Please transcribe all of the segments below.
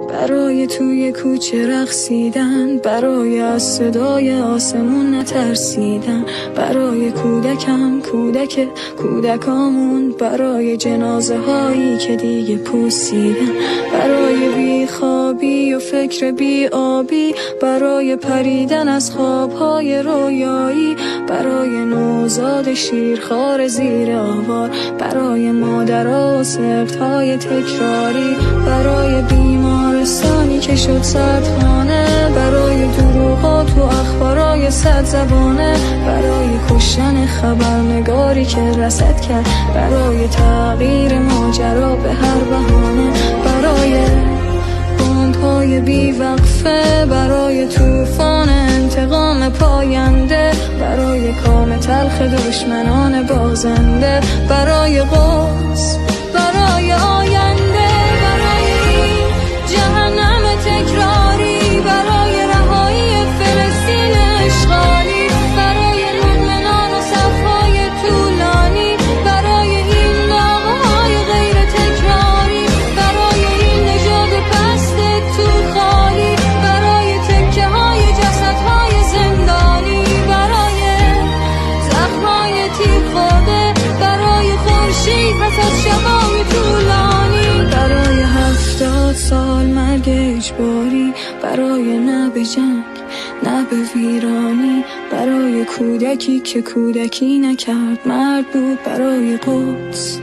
برای توی کوچه رقصیدن، برای از صدای آسمون نترسیدن، برای کودکامون، برای جنازه هایی که دیگه پوسیدن، برای بیخوابی و فکر بی آبی، برای پریدن از خوابهای رویایی، برای نوزاد شیرخوار زیر آوار، برای مادرها و سرتهای تکراری، برای بیمارستانی که شد سردخانه، برای دروغا تو اخبارای 100 زبانه، برای کشتن خبرنگاری که رصد کرد، برای تغییر ماجرا به هر بهانه، برای بمب‌های بیوقفه، برای طوفان انتقام پاینده، برای کام تلخ دشمنان بازنده، برای قدس، برای آینده، برای این جهنم تکراری، برای رهایی فلسطین اشغالی، برای لقمه نان و صفهای طولانی، برای این نامه‌های غیر تکراری، برای این نژاد پست تو خالی، برای تکه‌های جسدهای زندانی، برای زخم‌های تیر خورده، برای خورشید پس از شبای طولانی، برای 70 سال مرگ اجباری، برای نه به جنگ نه به ویرانی، برای کودکی که کودکی نکرد مرد بود، برای قدس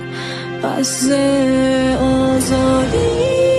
غزه آزادی.